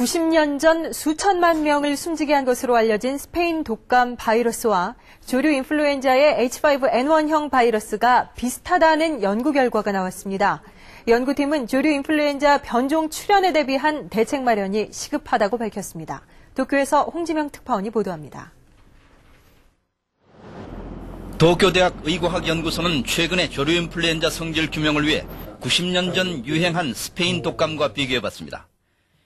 90년 전 수천만 명을 숨지게 한 것으로 알려진 스페인 독감 바이러스와 조류 인플루엔자의 H5N1형 바이러스가 비슷하다는 연구 결과가 나왔습니다. 연구팀은 조류 인플루엔자 변종 출현에 대비한 대책 마련이 시급하다고 밝혔습니다. 도쿄에서 홍지명 특파원이 보도합니다. 도쿄대학 의과학연구소는 최근에 조류 인플루엔자 성질 규명을 위해 90년 전 유행한 스페인 독감과 비교해봤습니다.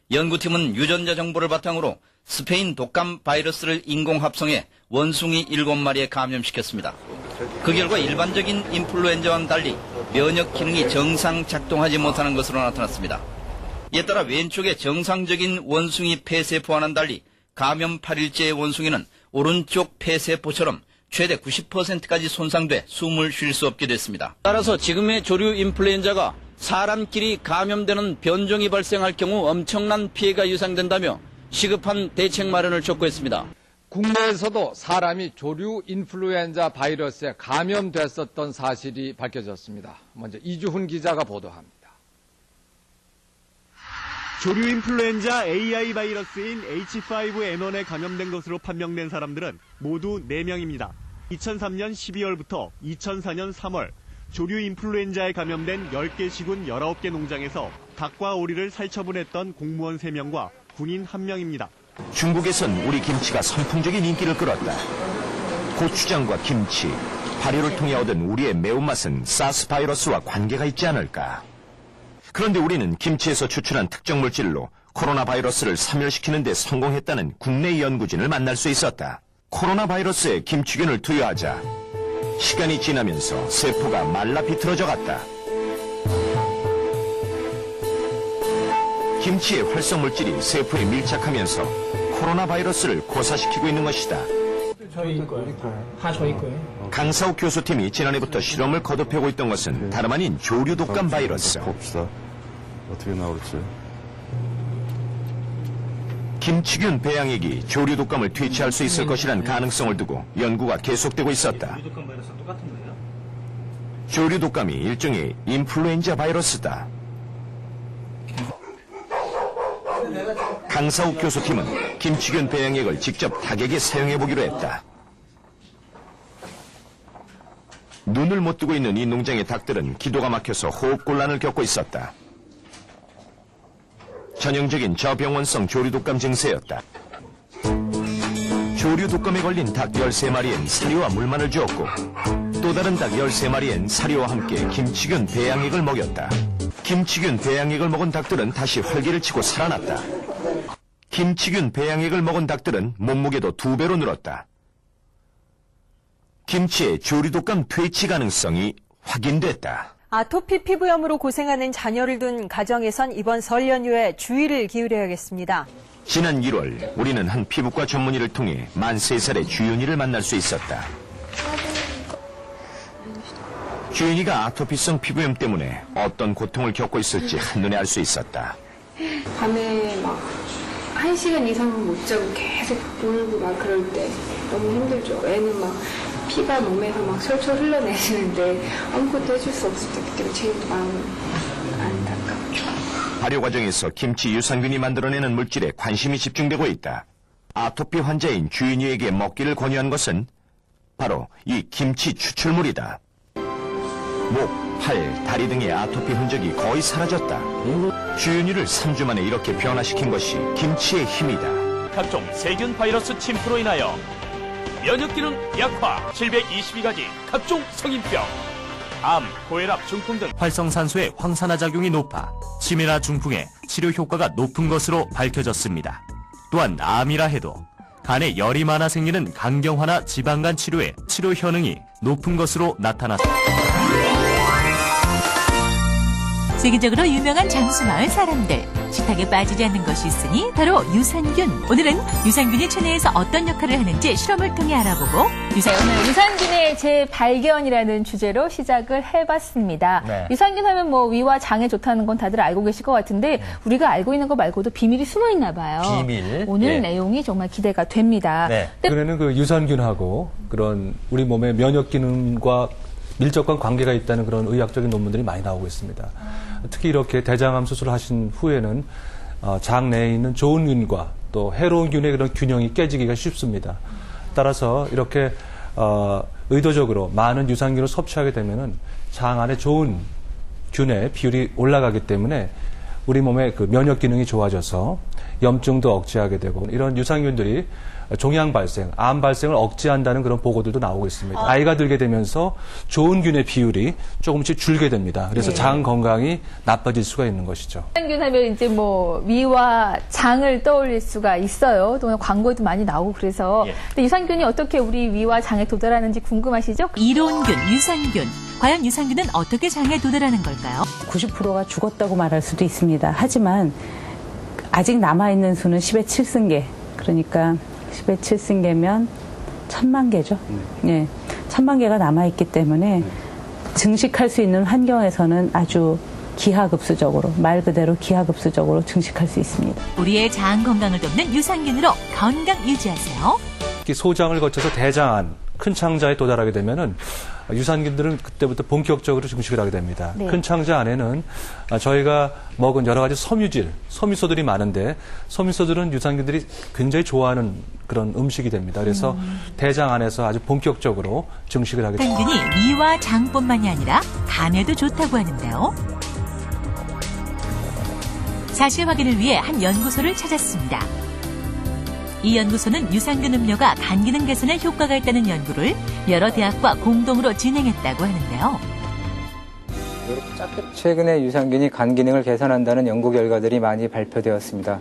연구팀은 유전자 정보를 바탕으로 스페인 독감 바이러스를 인공 합성해 원숭이 7마리에 감염시켰습니다. 그 결과 일반적인 인플루엔자와는 달리 면역 기능이 정상 작동하지 못하는 것으로 나타났습니다. 이에 따라 왼쪽의 정상적인 원숭이 폐세포와는 달리 감염 8일째의 원숭이는 오른쪽 폐세포처럼 최대 90%까지 손상돼 숨을 쉴 수 없게 됐습니다. 따라서 지금의 조류 인플루엔자가 사람끼리 감염되는 변종이 발생할 경우 엄청난 피해가 유상된다며 시급한 대책 마련을 촉구했습니다. 국내에서도 사람이 조류 인플루엔자 바이러스에 감염됐었던 사실이 밝혀졌습니다. 먼저 이주훈 기자가 보도합니다. 조류 인플루엔자 AI 바이러스인 H5N1에 감염된 것으로 판명된 사람들은 모두 4명입니다. 2003년 12월부터 2004년 3월 조류 인플루엔자에 감염된 10개 시군 19개 농장에서 닭과 오리를 살처분했던 공무원 3명과 군인 1명입니다. 중국에선 우리 김치가 선풍적인 인기를 끌었다. 고추장과 김치, 발효를 통해 얻은 우리의 매운맛은 사스 바이러스와 관계가 있지 않을까. 그런데 우리는 김치에서 추출한 특정 물질로 코로나 바이러스를 사멸시키는 데 성공했다는 국내 연구진을 만날 수 있었다. 코로나 바이러스에 김치균을 투여하자 시간이 지나면서 세포가 말라 비틀어져 갔다. 김치의 활성 물질이 세포에 밀착하면서 코로나 바이러스를 고사시키고 있는 것이다. 강사욱 교수팀이 지난해부터 실험을 거듭하고 있던 것은 다름 아닌 조류 독감 바이러스. 봅시다. 어떻게 나올지. 김치균 배양액이 조류 독감을 퇴치할 수 있을 것이란 가능성을 두고 연구가 계속되고 있었다. 조류 독감이 일종의 인플루엔자 바이러스다. 강사욱 교수팀은 김치균 배양액을 직접 닭에게 사용해보기로 했다. 눈을 못 뜨고 있는 이 농장의 닭들은 기도가 막혀서 호흡곤란을 겪고 있었다. 전형적인 저병원성 조류독감 증세였다. 조류독감에 걸린 닭 13마리엔 사료와 물만을 주었고 또 다른 닭 13마리엔 사료와 함께 김치균 배양액을 먹였다. 김치균 배양액을 먹은 닭들은 다시 활기를 치고 살아났다. 김치균 배양액을 먹은 닭들은 몸무게도 2배로 늘었다. 김치의 조류독감 퇴치 가능성이 확인됐다. 아토피 피부염으로 고생하는 자녀를 둔 가정에선 이번 설 연휴에 주의를 기울여야겠습니다. 지난 1월 우리는 한 피부과 전문의를 통해 만 3살의 주윤이를 만날 수 있었다. 주윤이가 아토피성 피부염 때문에 어떤 고통을 겪고 있을지 한눈에 알 수 있었다. 밤에 막 1시간 이상은 못 자고 계속 울고 막 그럴 때 너무 힘들죠. 애는 막 피가 몸에서 막 철철 흘러내리는데 아무것도 해줄 수 없을 때 그때가 제일 마음 안타깝죠. 발효 과정에서 김치 유산균이 만들어내는 물질에 관심이 집중되고 있다. 아토피 환자인 주윤이에게 먹기를 권유한 것은 바로 이 김치 추출물이다. 목, 팔, 다리 등의 아토피 흔적이 거의 사라졌다. 주윤이를 3주 만에 이렇게 변화시킨 것이 김치의 힘이다. 각종 세균 바이러스 침투로 인하여 면역기능 약화, 722가지 각종 성인병, 암, 고혈압, 중풍 등 활성산소의 황산화 작용이 높아 치매나 중풍의 치료 효과가 높은 것으로 밝혀졌습니다. 또한 암이라 해도 간에 열이 많아 생기는 간경화나 지방간 치료의 치료 효능이 높은 것으로 나타났습니다. 세계적으로 유명한 장수마을 사람들. 식탁에 빠지지 않는 것이 있으니 바로 유산균. 오늘은 유산균이 체내에서 어떤 역할을 하는지 실험을 통해 알아보고 오늘 유산균의 재발견이라는 주제로 시작을 해봤습니다. 네. 유산균 하면 뭐 위와 장에 좋다는 건 다들 알고 계실 것 같은데 우리가 알고 있는 거 말고도 비밀이 숨어 있나 봐요. 비밀. 오늘 예. 내용이 정말 기대가 됩니다. 네. 최근에는 그 유산균하고 그런 우리 몸의 면역 기능과 밀접한 관계가 있다는 그런 의학적인 논문들이 많이 나오고 있습니다. 특히 이렇게 대장암 수술을 하신 후에는 장 내에 있는 좋은 균과 또 해로운 균의 그런 균형이 깨지기가 쉽습니다. 따라서 이렇게 의도적으로 많은 유산균을 섭취하게 되면은 장 안에 좋은 균의 비율이 올라가기 때문에 우리 몸의 그 면역 기능이 좋아져서 염증도 억제하게 되고 이런 유산균들이 종양 발생, 암 발생을 억제한다는 그런 보고들도 나오고 있습니다. 나이가 들게 되면서 좋은 균의 비율이 조금씩 줄게 됩니다. 그래서 장 건강이 나빠질 수가 있는 것이죠. 유산균 하면 이제 뭐 위와 장을 떠올릴 수가 있어요. 또 광고에도 많이 나오고 그래서. 근데 유산균이 어떻게 우리 위와 장에 도달하는지 궁금하시죠? 이론균, 유산균. 과연 유산균은 어떻게 장에 도달하는 걸까요? 90%가 죽었다고 말할 수도 있습니다. 하지만 아직 남아있는 수는 10의 7승계. 그러니까 10의 7승계면 1000만 개죠. 예, 1000만 개가 남아있기 때문에 증식할 수 있는 환경에서는 아주 기하급수적으로, 말 그대로 기하급수적으로 증식할 수 있습니다. 우리의 장 건강을 돕는 유산균으로 건강 유지하세요. 특히 소장을 거쳐서 대장 안, 큰 창자에 도달하게 되면은 유산균들은 그때부터 본격적으로 증식을 하게 됩니다. 네. 큰 창자 안에는 저희가 먹은 여러 가지 섬유질, 섬유소들이 많은데 섬유소들은 유산균들이 굉장히 좋아하는 그런 음식이 됩니다. 그래서 대장 안에서 아주 본격적으로 증식을 하게 됩니다. 유산균이 위와 장뿐만이 아니라 간에도 좋다고 하는데요. 사실 확인을 위해 한 연구소를 찾았습니다. 이 연구소는 유산균 음료가 간 기능 개선에 효과가 있다는 연구를 여러 대학과 공동으로 진행했다고 하는데요. 최근에 유산균이 간 기능을 개선한다는 연구 결과들이 많이 발표되었습니다.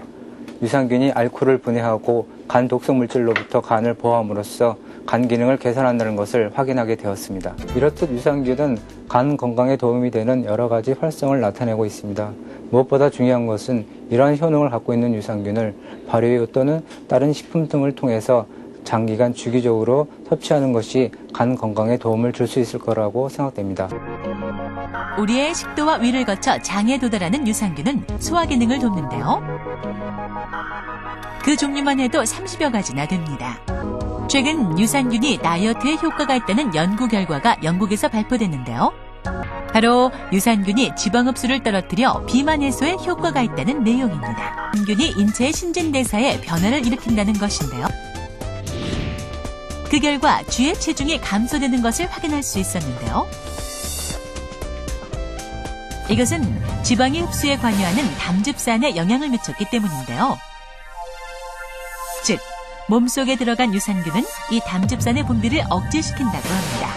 유산균이 알코올을 분해하고 간 독성 물질로부터 간을 보호함으로써 간 기능을 개선한다는 것을 확인하게 되었습니다. 이렇듯 유산균은 간 건강에 도움이 되는 여러 가지 활성을 나타내고 있습니다. 무엇보다 중요한 것은 이러한 효능을 갖고 있는 유산균을 발효 또는 다른 식품 등을 통해서 장기간 주기적으로 섭취하는 것이 간 건강에 도움을 줄 수 있을 거라고 생각됩니다. 우리의 식도와 위를 거쳐 장에 도달하는 유산균은 소화 기능을 돕는데요. 그 종류만 해도 30여 가지나 됩니다. 최근 유산균이 다이어트에 효과가 있다는 연구 결과가 영국에서 발표됐는데요. 바로 유산균이 지방 흡수를 떨어뜨려 비만 해소에 효과가 있다는 내용입니다. 유산균이 인체의 신진대사에 변화를 일으킨다는 것인데요. 그 결과 쥐의 체중이 감소되는 것을 확인할 수 있었는데요. 이것은 지방의 흡수에 관여하는 담즙산에 영향을 미쳤기 때문인데요. 즉, 몸속에 들어간 유산균은 이 담즙산의 분비를 억제시킨다고 합니다.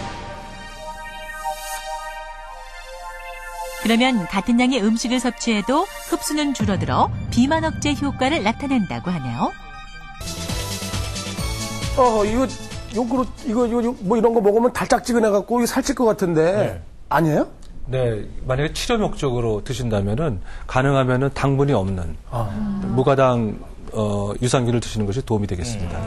그러면 같은 양의 음식을 섭취해도 흡수는 줄어들어 비만 억제 효과를 나타낸다고 하네요. 이거 뭐 이런 거 먹으면 달짝지근해갖고 살찔 것 같은데 아니에요? 네, 만약에 치료 목적으로 드신다면은 가능하면은 당분이 없는 무가당 유산균을 드시는 것이 도움이 되겠습니다.